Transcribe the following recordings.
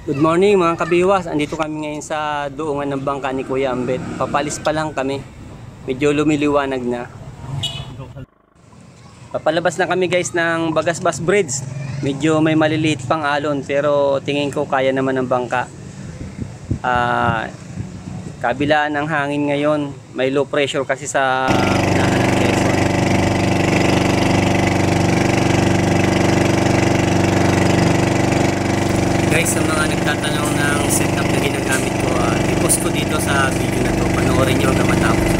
Good morning mga kabiwas, andito kami ngayon sa doongan ng bangka ni Kuya Ambet. Papalis pa lang kami, medyo lumiliwanag na. Papalabas na kami guys ng Bagasbas Bridge. Medyo may maliliit pang alon pero tingin ko kaya naman ng bangka. Kabilaan ng hangin ngayon, may low pressure kasi sa unahan ng Quezon. Guys, sa mga nagtatanong ng setup na ginagamit ko, i-post ko dito sa video na to. Panoorin nyo hanggang matapos.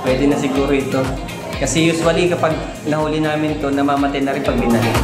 Pwede na siguro ito. Kasi usually kapag nahuli namin to, namamatay na rin pag binalik.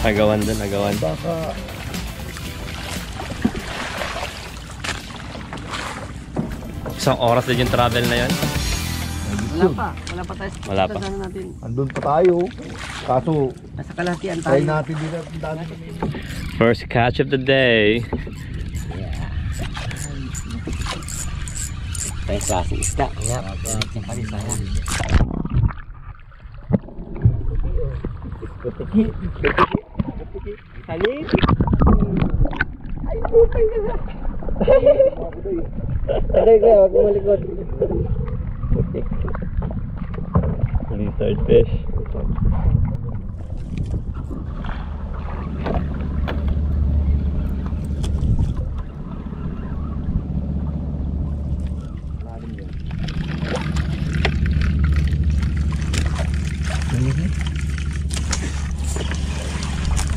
Agawan doon, agawan. Baka Isang oras din yung travel na yun. Wala pa tayo. Wala pa. Saan natin? andun pa tayo. Kaso, Nasa kalahatian try tayo. natin dito ang dami. First catch of the day. Tayo sa klaseng isda. Kaya, yung palisaya. Halip! Ay, putang ka na! Aray ko, huwag mo malikot. Lizard fish.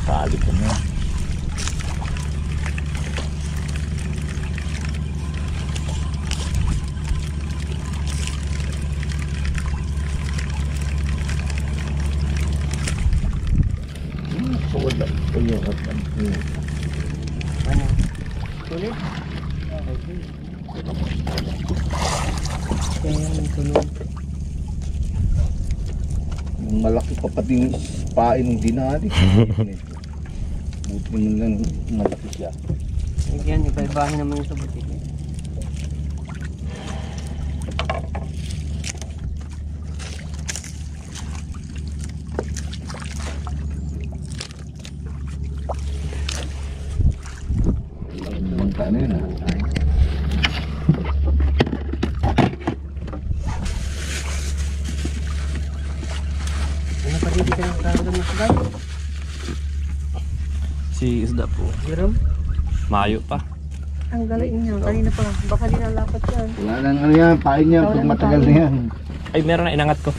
Sali ko na. Wala. Ano? Sulit? Kaya yung tulog. Malaki pa pati yung pain ng dinari. Buti mo lang malaki siya. Yan, iba-ibahin naman yung sa butik. Bangka na yun. Ano pa dito ka ng karga ng isda? Si isda po. Jerome? Mayo pa. Ang galing niya. Kanina pa. Baka dinalapat yan. Wala nang ano yan, pain niya pag matagal na yan. Ay, meron na inangat ko.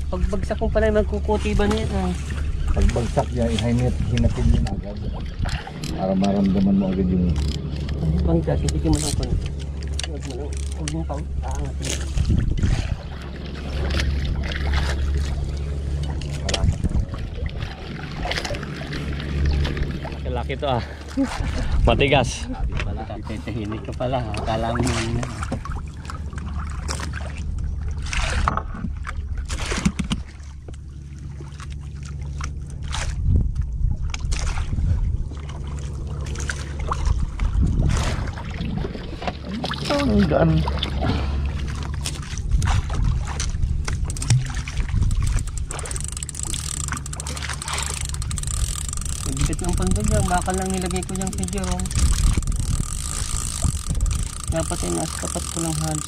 Pagbagsak mo pala magkukuti ba na yan? Pagbagsak niya, hinapin niya na agad. Para maramdaman mo agad yung... Bangka, titigyan mo lang ko. Huwag mo pa. Aangat mo. Laki to ah. Matigas. Pala, titihinig ka pala. Akala mo yun na. Ang gaan. Ibigit ng pando dyan. Baka lang nilagay ko dyan kay Jerome. Dapat ay nasa tapat ko lang hand.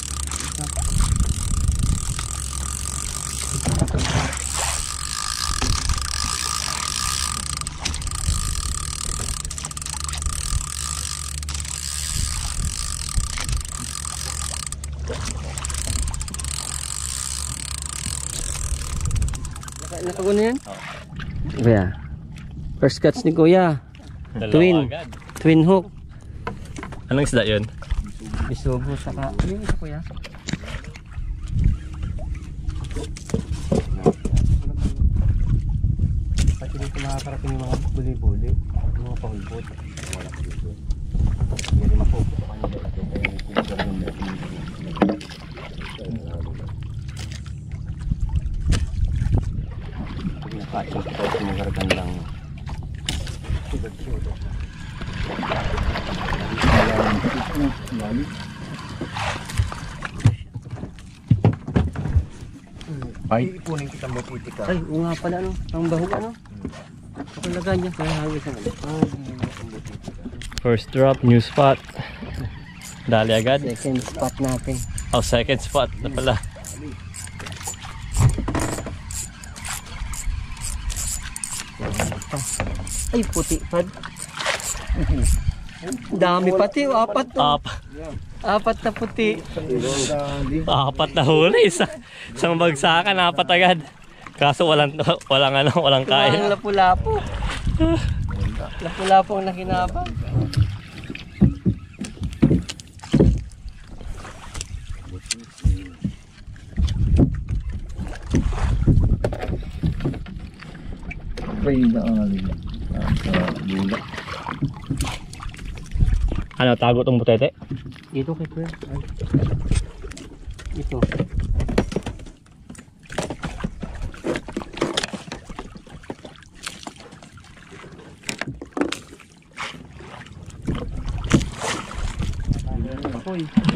Nakaguno yan? Kuya. First catch ni Kuya. Twin. Agad. Twin hook. Anong isda yun? Bisugo saka. Ano yung isa Kuya? Pati dito makakarating yung mga buli-buli. Yung mga pahulbot. Hindi rin mapupo sa kanila. Kaya pinagawa ng Nakating kita sa mga gargan lang. Ay, ipunin kita mo titika. Ay, oo nga pala ano. Ang baho ano. Pakalaga niya. Kaya hangis ang First drop, new spot. Dali agad. second spot natin. Oh, second spot na pala. Ay, puti pad. Dami pati. Apat to. Apat na puti. Apat na huli. Isang bagsakan, apat agad. Kaso walang Ang kain. lapu-lapu. Lapu-lapu ang nakinabang. tray na alin. Sa lula. Ano, tago tong butete? Dito kay Kuya. Ito.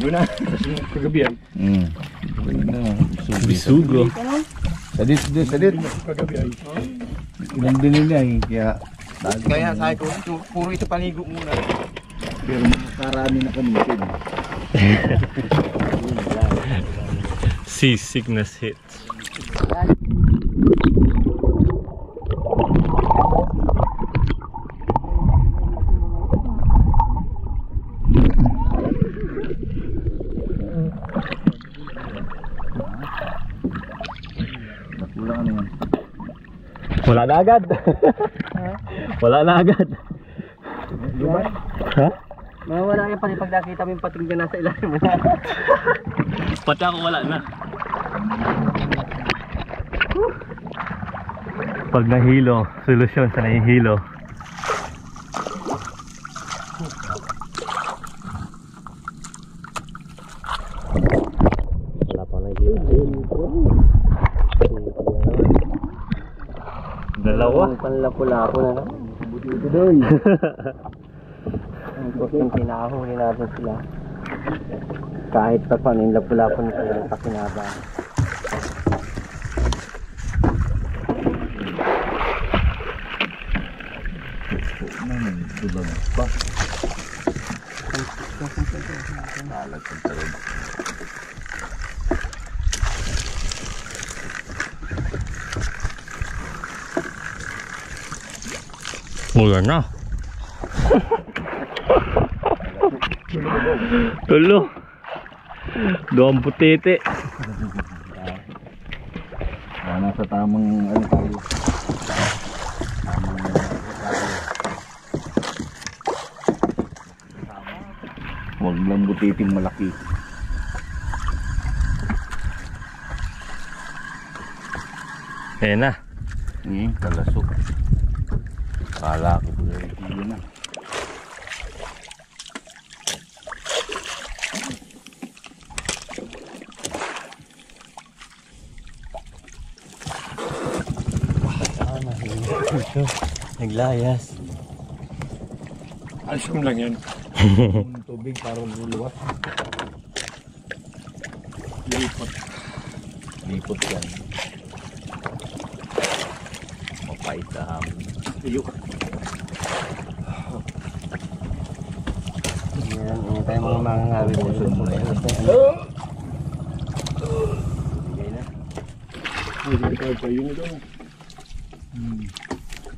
Yun na. Kagabi ay. Bisugo. Sadit. Kagabi ay. Ilang din nila eh. Kaya sa akin ko, puro ito paligo muna. Pero makakarami na kami. Seasickness hits. Wala na agad. Wala na agad. Ha? Mawala yan pa pag nakita mo yung pating na nasa ilalim mo na. Pati ako wala na. Pag nahilo, solusyon sa nahihilo. Wala pa nahihilo. Dalawa. Panlapo-lapo na lang. Buti doy. Ang pinahuli natin sila. Kahit pa paano yung lapo-lapo nito yung pakinabang. Diba pa? Malag ang talon. Wala na. Tulo. Doon putete. Nasa tamang ano tayo. Huwag lang butiting malaki. Ayan na. Kalasok. Kala ko yun na. Naglayas. Asum lang yan. Tubig para luluwas. Lipot yan. Mapait na hamon. Iyo. Yan, yung tayo mga mangangawi mo. Mo na yan. Bigay na. Pwede tayo pa yun ito.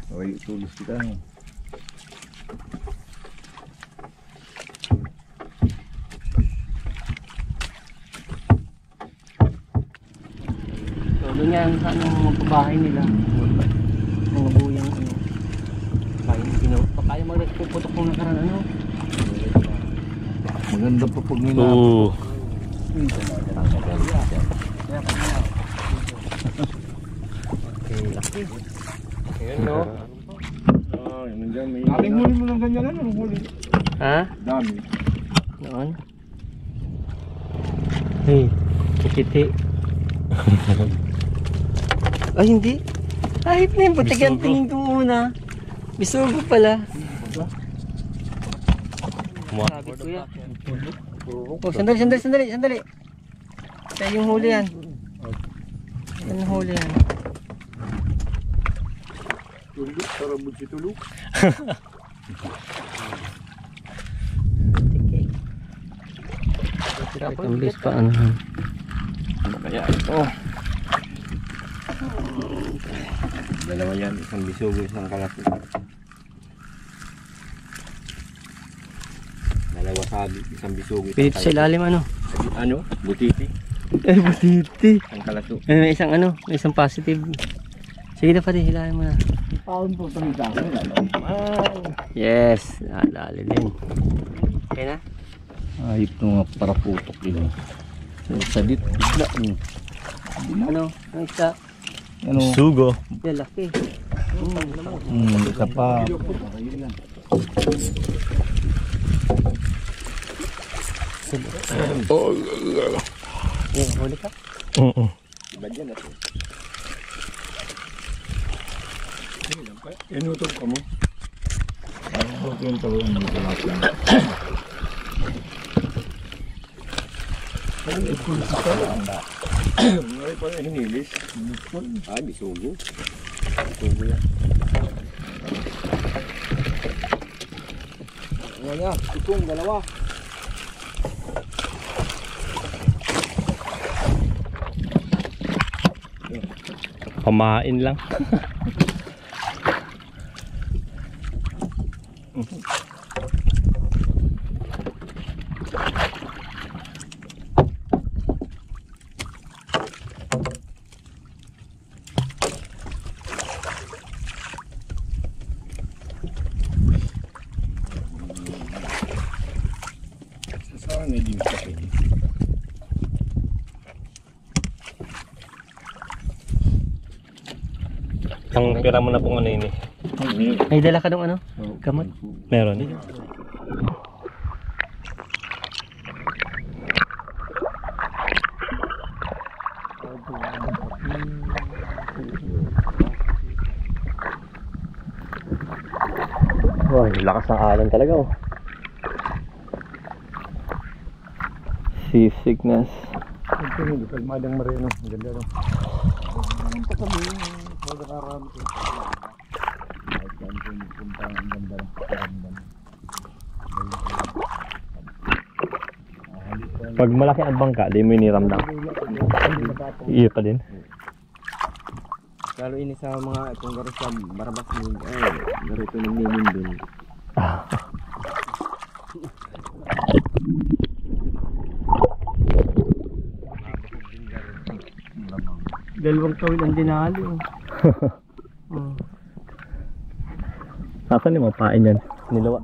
Okay, tulos kita. Doon yan sa anong magbabahay nila. Mga buyang ano. Kaya magpuputok kung nakaraan ano. Maganda pa pag may Oo. Okay, laki. Ayun no. Ating huli mo ng ganyan ano? Huli. Ha? Dami. Noon. Hey, kikiti. Ay, hindi. Kahit na yung putik ang tingin ko muna. Bisugo pala. Sabi ko yan. Oh, sandali. Kaya yung huli yan. Yan yung huli yan. Tulog, tarabot si tulog. Tambis pa ano. Ano kaya ito? Dalawa yan, isang bisugo, isang kalasok. Dalawa sabi, isang bisugo, isang Pilit sa ilalim ano? Ano? Butiti. Eh, butiti. Isang kalasok. May isang ano, may isang positive. Sige na pati, hilahin mo na. Paon po sa mga Yes, nadali din. Okay na? ayop nung para putok yun. Sa dit, bigla. Ano? Ang isa? Ano? Sugo. Yan, laki. Isa pa. Huli ka? Inutok ka mo. Yung tawag mo talaga. Ay, parang hinilis. Ay, bisugo. Bisugo yan. Ayan, itong dalawa. Pamain lang. Saan na din ka pwede? Ang pira mo na pong ano yun eh. May dala ka nung ano? Gamot? Meron. Wah, lakas ng alon talaga oh. Seasickness. Ito hindi, kalmadang marino. Ang ganda rin. Ang patabi yung pag-aaral ko. Kahit yan kung punta ang ganda rin. Pag malaki ang bangka, di mo iniramdam. Iyo pa din. Lalo ini sa mga itong garo sa Barabas ni garo ito ng Nimindin. Dalawang tawid ang dinali. Nasaan yung mapain yan? Nilawa.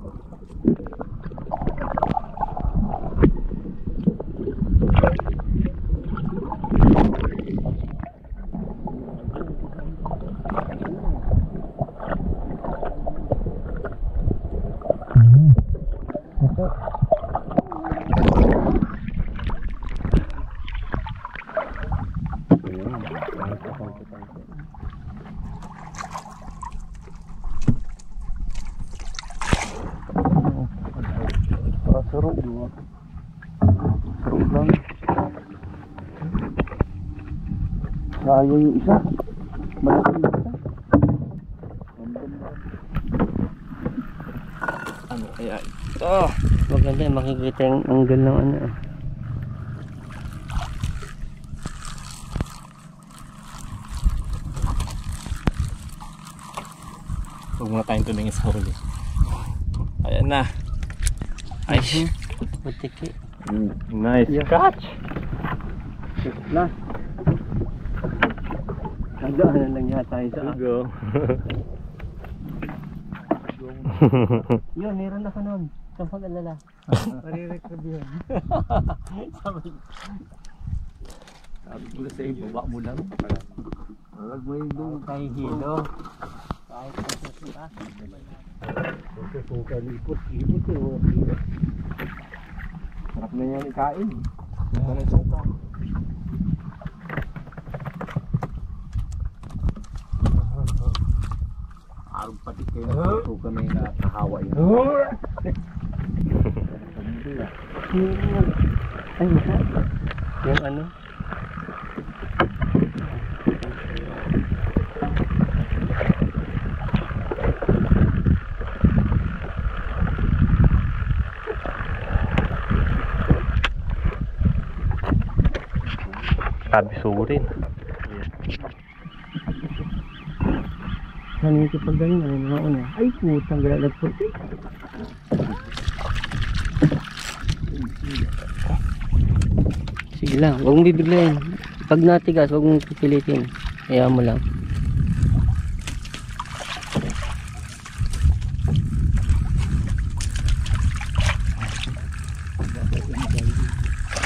Sarap dua. Sarap lang. Sayang yung isa. Malaking isa. Ano kaya ito? Maganda yung makikita yung angle ng ano. Huwag muna tayong tumingin sa huli. Ayan na. Ay, Putiki. nice catch. Na. Hanggang lang yata tayo sa Go. Yun, meron ako nun. Saan pag-alala? Marirekrib yun. Sabi ko sa iyo, baba mo lang. Huwag mo yung doon kahit hilo. Kahit susuka. Susuka, lipot eh. Sarap na yan ikain. Suka na suka. Arog pati kayo suka na yung nakahawa yun. Ay, yung ano? Kabisurin. Saan yung kapag ganun? Ano yung mga una? Ay, putang galalag po. Sige lang, huwag mong bibiglayin. Pag natigas, huwag mong pipilitin. Kaya mo lang.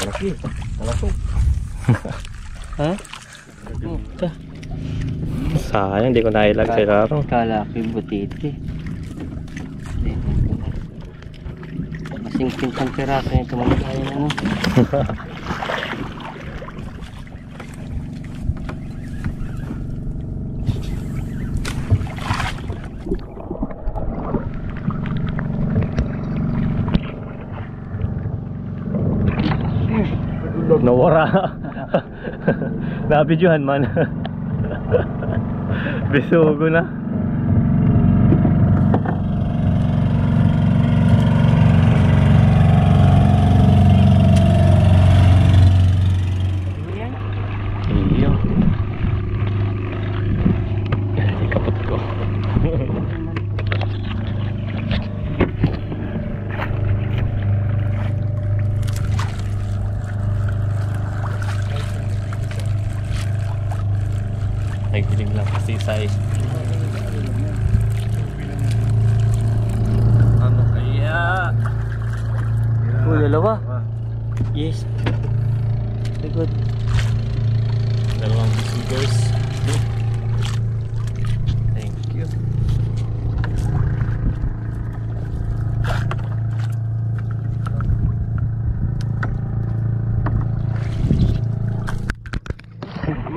Malaki. Malasok. Ha? Ito. Sayang, hindi ko nailag sa laro. Kala ko yung butiti. Kasing pintang piraso yung tumantayin ano. Nawara. Nabidyohan man. Bisugo na. Iyo. Kapot ko. Naghiling lang kasi sa ano kaya? Dalawa. Yes. Very good. Dalawang bisigos. Thank you.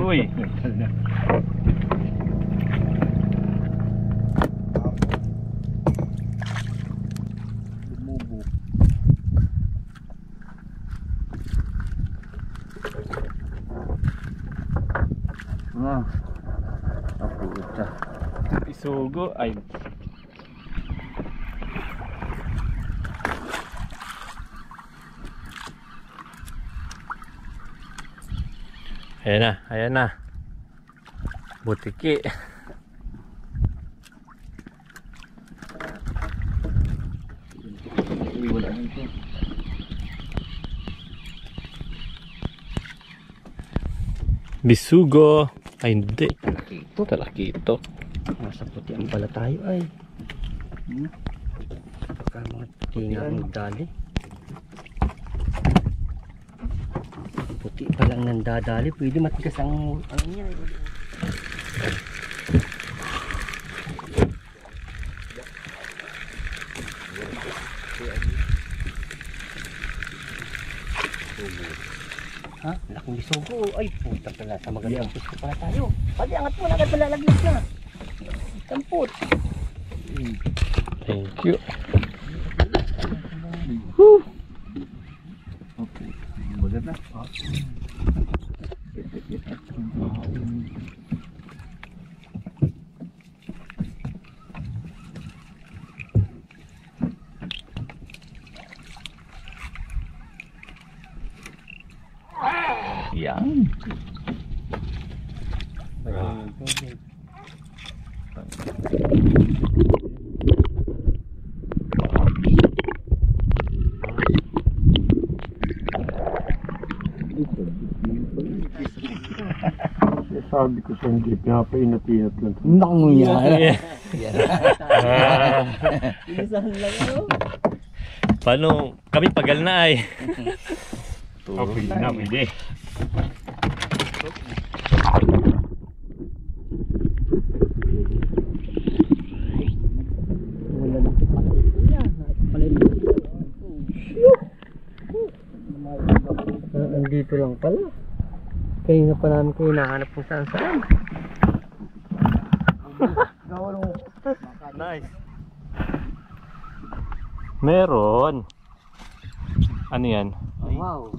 Uy. Isugo ay ayan na. Butiki. Bisugo. Ay hindi. Talaki ito. Nasa putian pala tayo ay. Baka mga puti nga ang nagdali. Puti pa lang nandadali. Pwede matigas ang ano niya. Ha? Laking bisugo. Ay puta pala. Sa magandang pusko pala tayo. Pati angat mo. Agad pala laglas na. Kamput. Thank you. Okay. Bagat na. Yan. Sabi ko sa hindi, pinapainat-inat lang. Naku yan. Paano? Kami pagal na ay. Okay na, pwede. Andito lang pala. Kaya na pa namin kayo nahanap kung saan saan. Nice. Meron. Ano yan? Wow.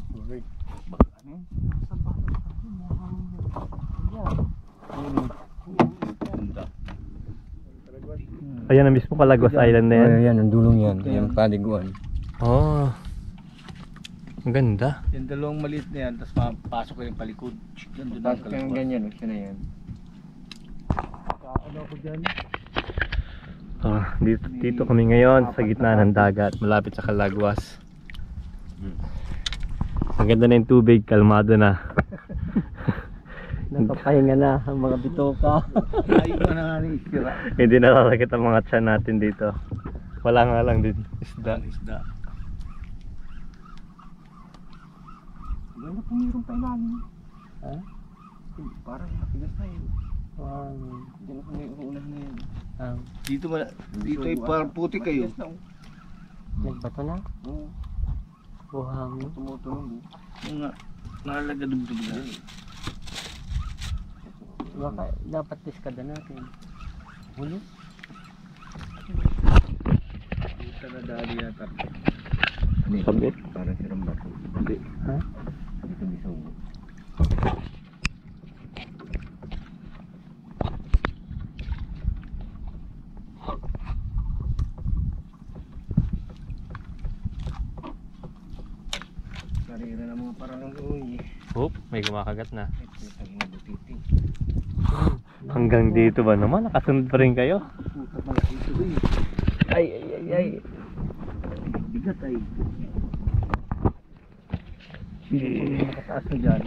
Ayan ang mismo Calagos Island na yan. Yan, ang dulong yan. Yan, paliguan. Oh. Ang ganda. Yung dalawang maliit na yan, tapos mapasok ko yung palikod. Pasok ko yung ganyan, siya na yan. Ano ako dyan? Dito kami ngayon sa gitna ng dagat, malapit sa Calaguas. Ang ganda na yung tubig, kalmado na. Nakapahinga na ang mga bitoka. Ayaw na nga ng istira. Hindi nakakakit ang mga tiyan natin dito. Wala nga lang din isda. Wala na pumirong pa ilalim. Ha? Parang matigas na yun. Diyan ako may una na yan. Ah, Dito ay parang puti kayo. nagbato na? Oo. Buhangin. Tumutunog. Mga nalagadugdug na. Baka dapat diskada natin. Huli? Dito na dali yata. Sabit. Parang sirang bato. Hindi. Ha? Dito may saugo. Karira ng mga parang uy. Oop, may kumakagat na. Ito yung nabutiti. Hanggang dito ba naman? Nakasunod pa rin kayo? Puta pala dito eh. Ay. Bigat ay. Hindi ko yung nakataas na dyan.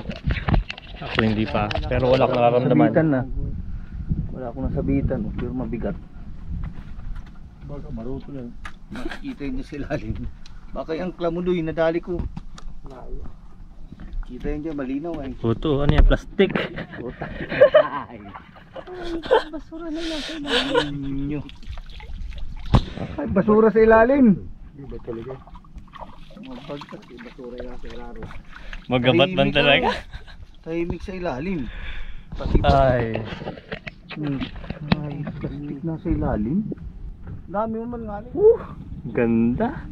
Ako hindi pa. Pero wala akong nararamdaman. Sabitan na. Wala akong nasabitan. Pero mabigat. Baka maruto lang. Makikita yun sa ilalim. Baka yung klamudoy nadali ko. Kita yun dyan malinaw ay. Puto, ano yan? Plastic. Ay. Basura na lang sa ilalim. Ay, basura sa ilalim. Hindi ba talaga? Mabagkat, basura yung sa ilaro. Magabat man talaga. Tahimik sa ilalim. Pati Ay. ay, plastic na sa ilalim. Dami mo man nga. Ganda.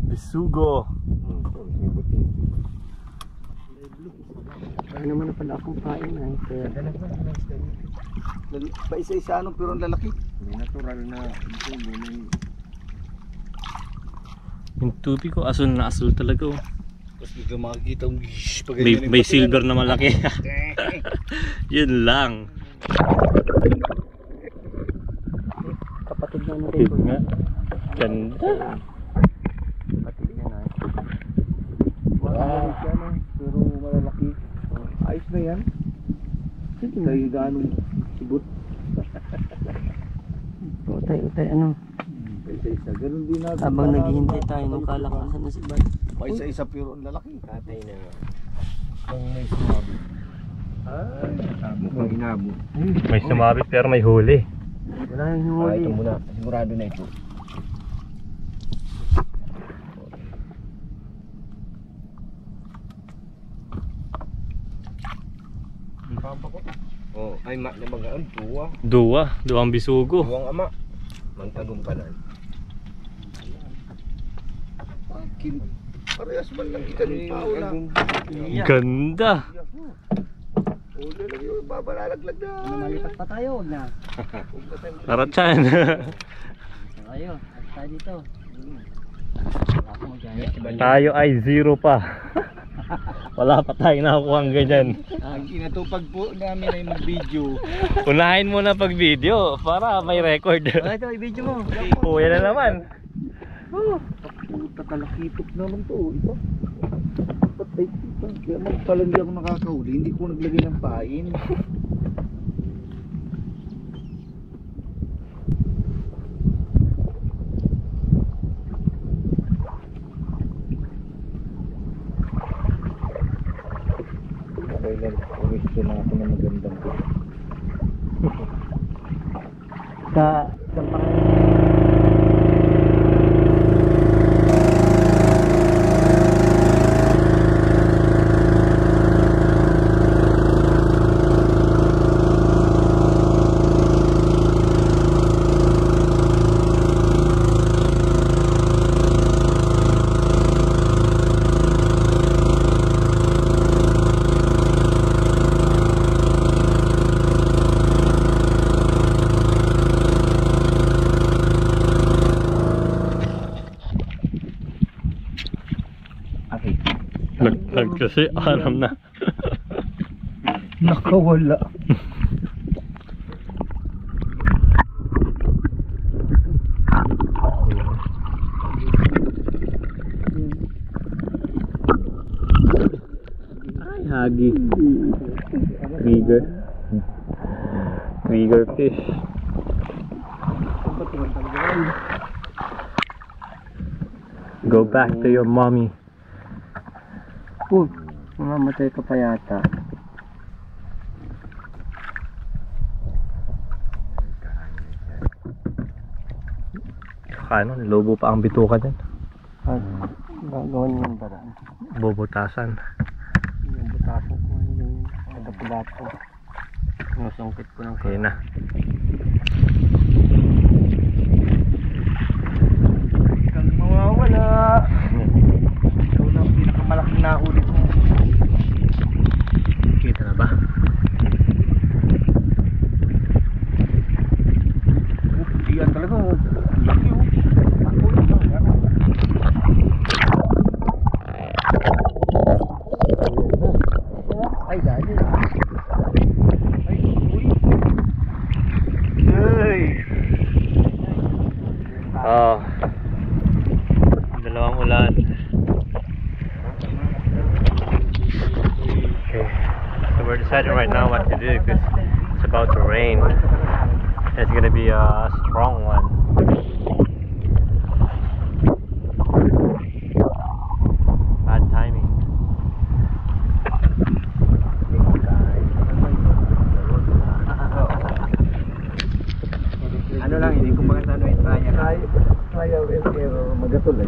Bisugo. Kaya naman na pala akong kain ay. Kaya Pa isa-isa ano pero ang lalaki. Natural na ito Yung tubig ko, asul na asul talaga. Oh. Tapos hindi ka makikita ang May silver na malaki. Yun lang. kapatid na natin. Kapatid nga. Ganda. Kapatid niya na. Wow. Pero malalaki. Ayos na yan. Kaya ganong sibot. Utay, ano. Isa-isa. Ganun din natin. Habang naghihintay tayo nung kalakasan na si Bad. Isa-isa pero ang lalaki. Katay na. Pang may sumabi. Ay, mukhang inabo. May sumabit pero may huli. Wala yung huli. Ito muna. Sigurado na ito. Oh, ay mak na magaan tuwa. Duwang bisugo. Tuwang ama. Mangtagong kanan. Akin. Parehas man lang kita ng paula. Ganda. Uli lang yun, babalalaglag na. Malipat pa tayo, huwag na. Karatsan. Tayo, tayo dito. Tayo ay 0 pa. Wala pa tayong nakukuha ang ganyan. Ang kinatupag po namin ay mag-video. Unahin mo na pag video para may record. Ito, i-video mo. Uwi na naman. Puta kalakipot naman to. Ito. Patay ito. Kaya magpala hindi ako nakakahuli. Hindi ko naglagay ng pain. Okay lang. Gusto na ako na magandang ko. Sa Nagtag kasi alam na. Nakawala. Ay, hagi. Bigger fish. Go back to your mommy. mamamatay ka pa yata. baka ano, lobo pa ang bituka din. At gagawin niyo yung paraan. Bubutasan. Yung butaso ko, yung nagkapulat ko. Sinusungkit ko ng Ayun na. Kang mawawala. Ikaw na ang pinakamalaking nahuli ko. Kita na ba? Iyan talaga. Laki oh. Ako ito. ay dali. Ay, uy. Ay. Oh. Dalawang ulan. Okay. So we're deciding right now what to do because it's about to rain. It's gonna be a strong one. Bad timing. Ano lang, hindi ko mga ano yung kaya. Kaya, pero magatuloy.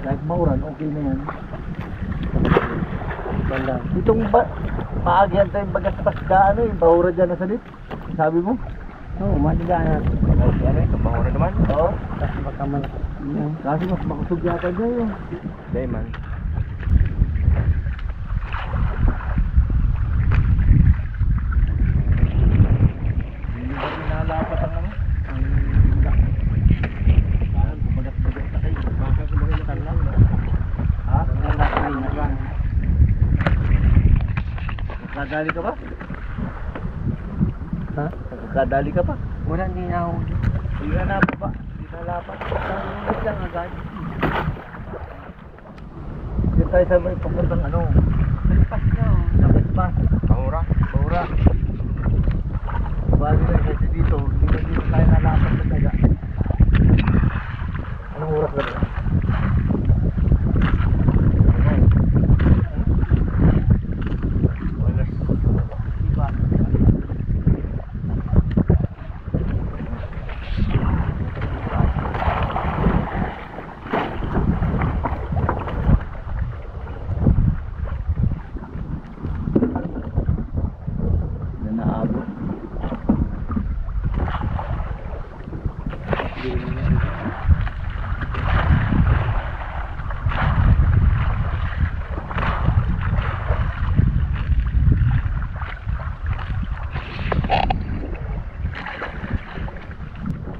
Kahit mauran, okay na yan. Itong maagyan tayong bagastas ka, ano yung bahura dyan na salit? Sabi mo? Oo, matigaan na. Kasi ano yung bahura naman? Oo. Kasi baka man. Kasi mas makusog yata dyan yun. Day man. Hindi ba pinalapat ang ano? Nagdadali ka ba? Ha? Nagdadali ka ba? Wala, hindi na ako. Hindi na napa ba? Hindi na lapat. Hindi lang agad. Dito tayo sa may papuntang ano? Palipas na oh. Dapat ba? Bahura. Bahura. Bali na kasi dito. Hindi na dito tayo nalapat sa daga. Anong oras na ba?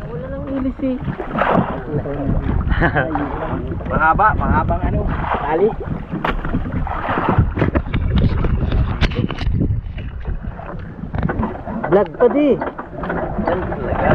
Wala nang ilis eh. Mahabang ano? Tali? Vlog pa di. Yan talaga.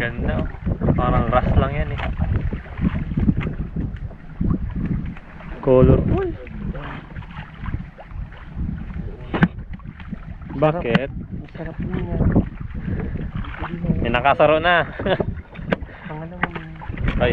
Ganda oh. Parang rust lang yan eh. Colorful. Bakit? Masarap din yan. May nakasaro na. Pangalawa mo. Ay.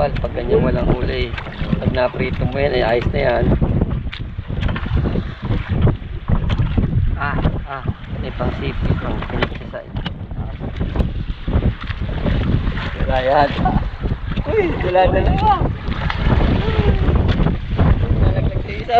Pag ganyan walang huli, pag naprito mo yan, ay ayos na yan. May pang safety, pang pinag-exercise. Wala yan. Uy, wala na lang. Nalaglag sa isa.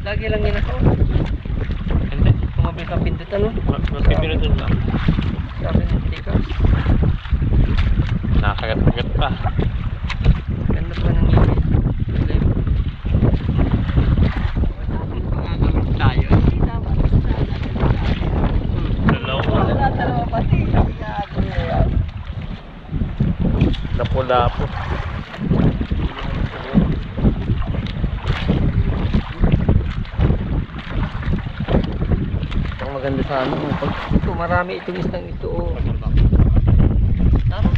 Lagi lang yun ako. Hindi. Kumabit ang pindutan, no? Mas pindutan lang. Sabi ng stickers. Nakagat-kagat pa. Ganda pa ng ngipin. Tayo. Dalawa pati. Lapo-lapo. Maganda sa ano, pag ito marami itong isang ito, oh. Tama.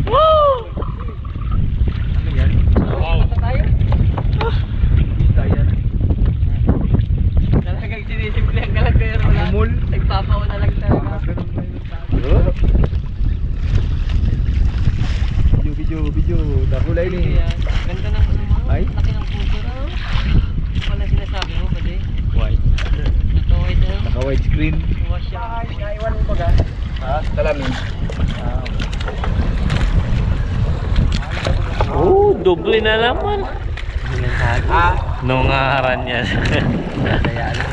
Woo! Ano yan? Wow. Kita yan. Talagang sinisimple ang galagayar wala. Umul. Nagpapauna lang talaga. Video. Nakulay ni. Ganda ng ano mo. Ay? Laki ng puso na. Wala sinasabi mo ba di? White. Ito ito. Naka white screen. Wash siya. Iwan mo ba ga? Ha? Talamin. Oh, doble na naman. Nung haran yan. Kaya lang.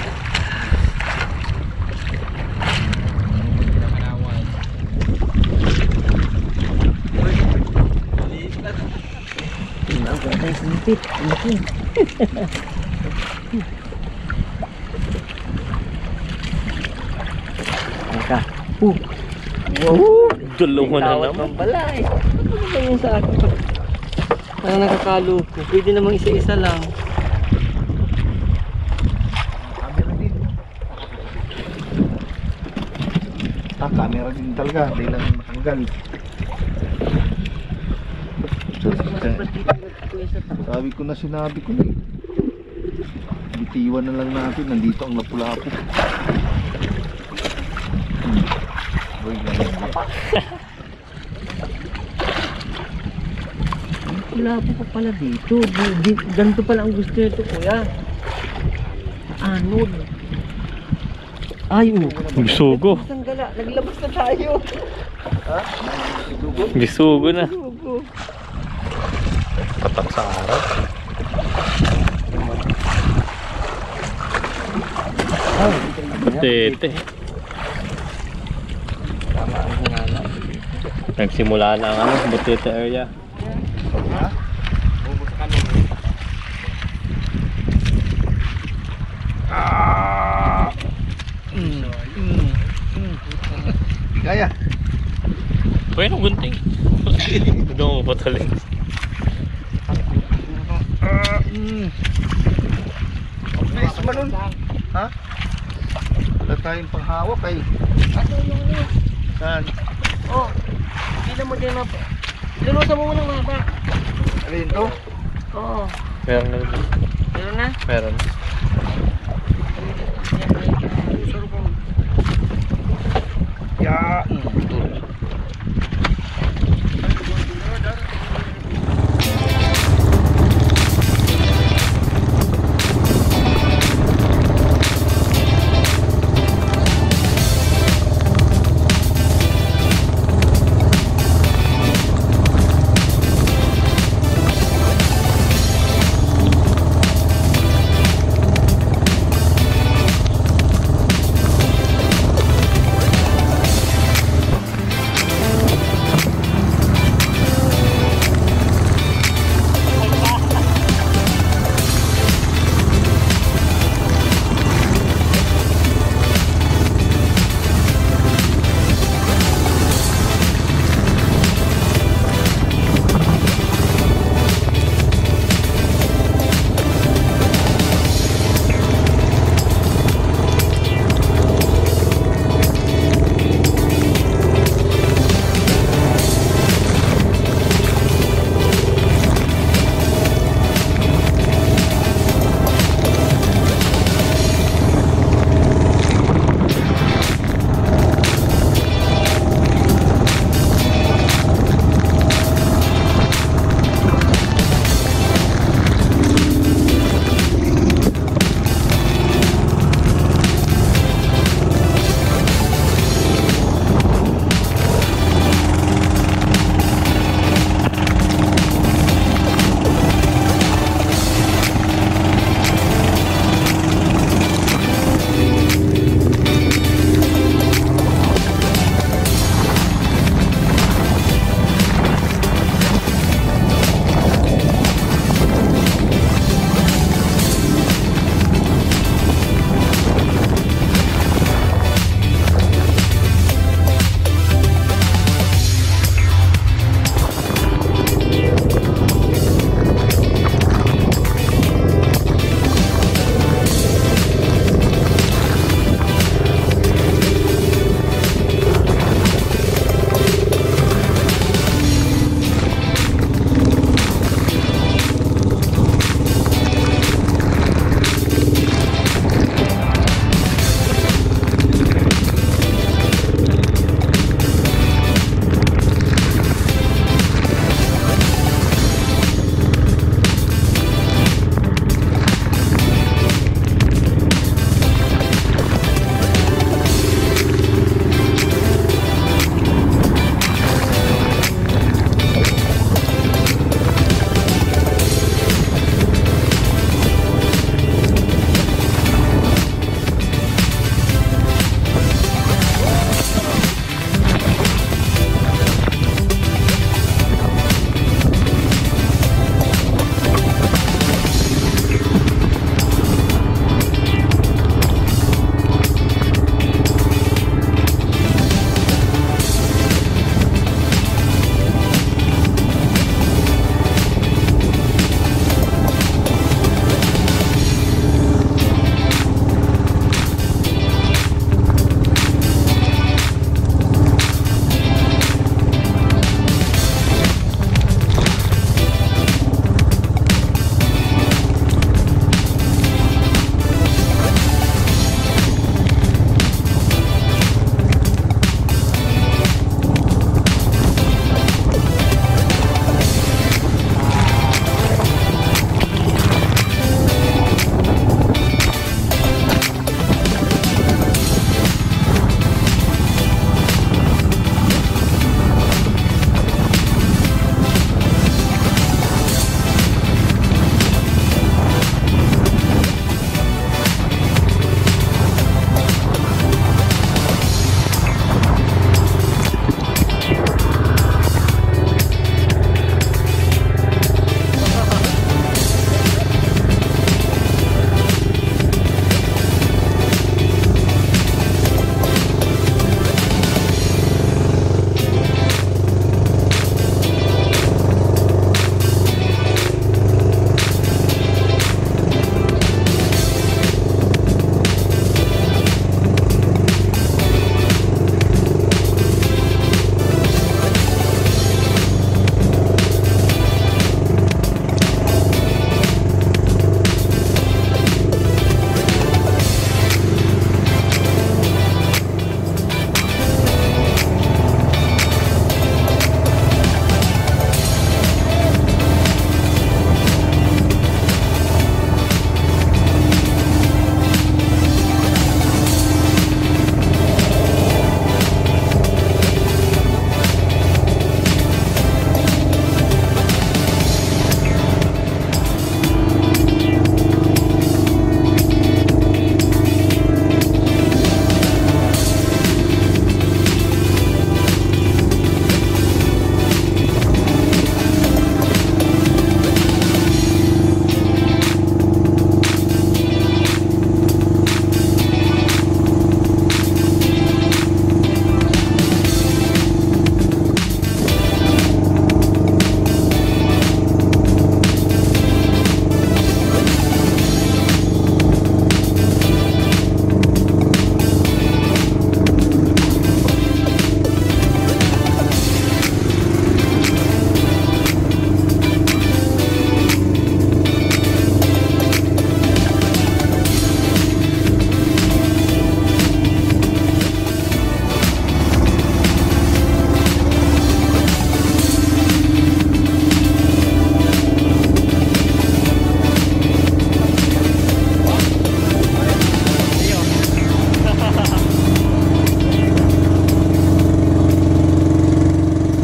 Ang ganda yung snippet. Teka. Wow! Dalawa na Tawad naman. ng balay. Ano ba yung sa akin? Parang nakakalo ko. Pwede namang isa-isa lang. Camera din. Camera din talaga. Hindi lang matanggal. Sinabi ko na eh. Bitiwan na lang natin. Nandito ang lapu-lapu. Uy, Wala po pa pala dito. Ganito pala ang gusto nito, kuya. Anod. Ay, Bisugo. Isang gala. Naglabas na tayo. Bisugo na. Sugo. Tatak sa araw. Tete. Tama ang hingala. Nagsimula na ang ano, Butete area. kaya. Pwede nung gunting. Hindi mo patuloy. Bilis ba nun? Ha? Wala tayong panghawak ay. Saan? Oh, hindi na mo din na. Lulusa mo muna mga ba? Alin to? Oo. Meron na. Meron na? Meron. Ya.